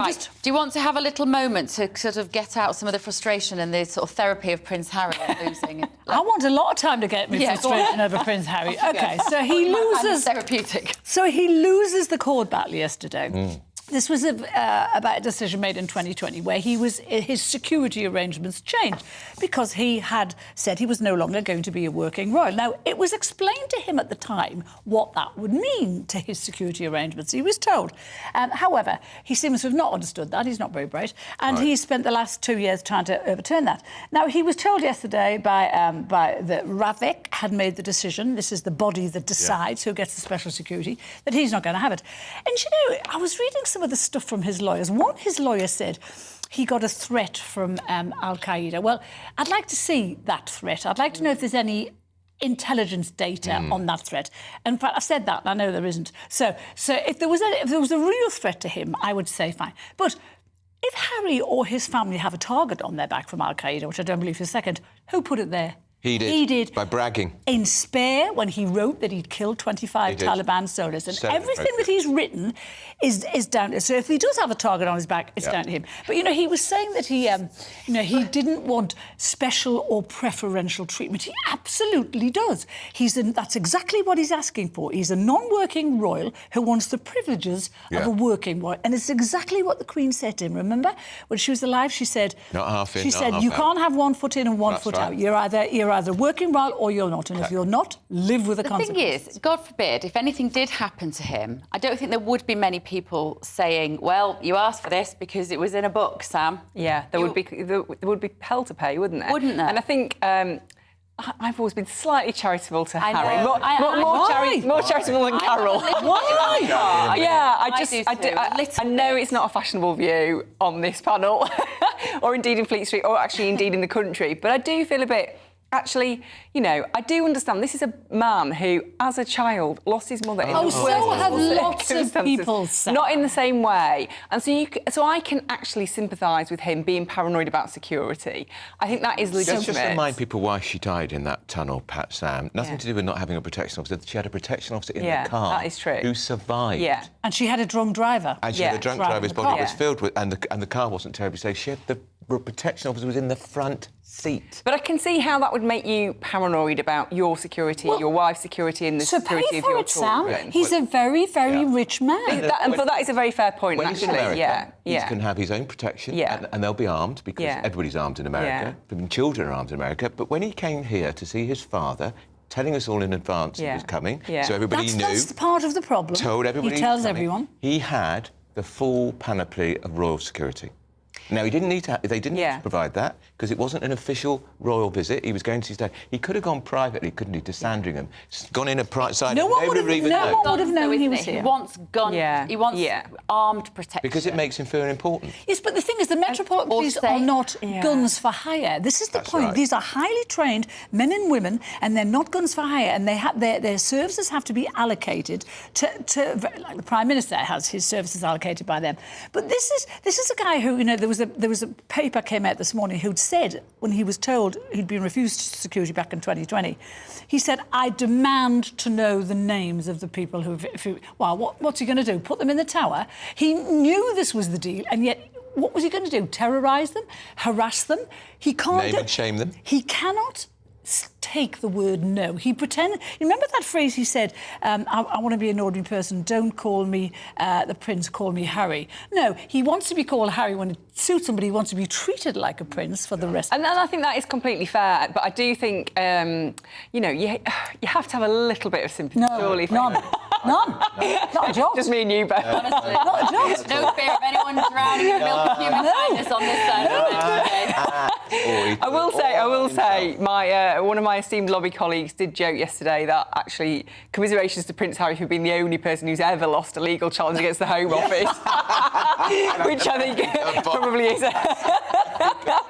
Right. Do you want to have a little moment to sort of get out some of the frustration and the sort of therapy of Prince Harry losing? I want a lot of time to get me frustration over Prince Harry. OK, so he loses... Therapeutic. So he loses the court battle yesterday. This was about a decision made in 2020 where his security arrangements changed because he had said he was no longer going to be a working royal. Now, it was explained to him at the time what that would mean to his security arrangements. He was told. However, he seems to have not understood that. He's not very bright. And he spent the last 2 years trying to overturn that. Now, he was told yesterday by the Ravik had made the decision, this is the body that decides who gets the special security, that he's not going to have it. And, you know, I was reading some of the stuff from his lawyers. One, his lawyer said he got a threat from Al-Qaeda. Well, I'd like to see that threat. I'd like to know if there's any intelligence data on that threat. And in fact, I said that, and I know there isn't. So if there was a real threat to him, I would say fine. But if Harry or his family have a target on their back from Al-Qaeda, which I don't believe for a second, who put it there? He did. He did. By bragging. In Spare, when he wrote that he'd killed 25 Taliban soldiers. And everything that he's written is down to him. So if he does have a target on his back, it's down to him. But, you know, he was saying that he didn't want special or preferential treatment. He absolutely does. That's exactly what he's asking for. He's a non-working royal who wants the privileges of a working royal. And it's exactly what the Queen said to him. Remember? When she was alive, she said... Not half in, She said, you can't have one foot in and one foot out. You're either working royal or you're not. And if you're not, live with the consequences. The thing is, God forbid, if anything did happen to him, I don't think there would be many people saying, well, you asked for this because it was in a book, Sam. Yeah, there would be hell to pay, wouldn't there? Wouldn't there? And I think... I've always been slightly charitable to Harry. More charitable than Carole. Why? Yeah, I know it's not a fashionable view on this panel, or indeed in Fleet Street, or actually indeed in the country, but I do feel a bit... Actually, you know, I do understand this is a man who, as a child, lost his mother in the worst so have lots of circumstances. people said. Not in the same way. And so I can actually sympathise with him being paranoid about security. I think that is legitimate. Just remind people why she died in that tunnel, Sam. Nothing to do with not having a protection officer. She had a protection officer in the car. That is true. Who survived. Yeah. And she had a drunk driver. And she had a drunk driver's body was filled with... And the car wasn't terribly safe. She had the protection officer was in the front seat. But I can see how that would make you paranoid about your security, your wife's security, and the security of your children. Sam. He's a very, very rich man. But that is a very fair point, when actually. he's in America, he can have his own protection, and they'll be armed, because everybody's armed in America. Even children are armed in America. But when he came here to see his father, telling us all in advance he was coming, so everybody knew... That's part of the problem. Told everybody he tells everyone. He had the full panoply of royal security. Now, he didn't need to... They didn't need to provide that, because it wasn't an official royal visit. He was going to his dad. He could have gone privately, couldn't he, to Sandringham? Gone in a private side... No one would have known he was here. He wants guns. He wants armed protection. Because it makes him feel important. Yes, but the thing is, the Metropolitan Police are not guns for hire. This is the point. Right. These are highly trained men and women, and they're not guns for hire, and their services have to be allocated to... Like the Prime Minister has his services allocated by them. But this is a guy who, you know, there was a paper came out this morning who'd said, when he was told he'd been refused security back in 2020, he said, I demand to know the names of the people who... Well, what's he going to do? Put them in the tower? He knew this was the deal, and yet what was he going to do? Terrorise them? Harass them? He can't... Name and shame them? He cannot take the word no. He pretended... You remember that phrase he said, I want to be an ordinary person, don't call me the prince, call me Harry. No, he wants to be called Harry when it suits him, but he wants to be treated like a prince for the rest of And I think that is completely fair, but I do think, you know, you have to have a little bit of sympathy, surely. None. Not a joke. Just me and you, Beth. Honestly. Not a joke. No fear of anyone drowning in milk of human kindness on this side of it. I will say, one of my esteemed lobby colleagues did joke yesterday that actually commiserations to Prince Harry for being the only person who's ever lost a legal challenge against the Home Office, which I think probably is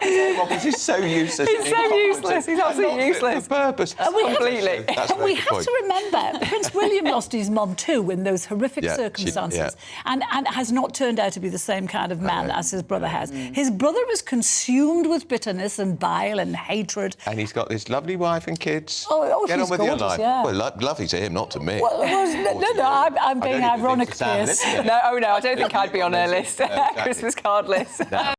This is so useless. He's so useless. He's absolutely useless. For purpose. Completely. We have to remember, Prince William lost his mum too in those horrific circumstances, and has not turned out to be the same kind of man as his brother has. His brother was consumed with bitterness and bile and hatred. And he's got this lovely wife and kids. Get on with your life. Yeah. Well, lovely to him, not to me. I'm being ironic, Piers. No, I don't think I'd be on her list. Christmas card list. No.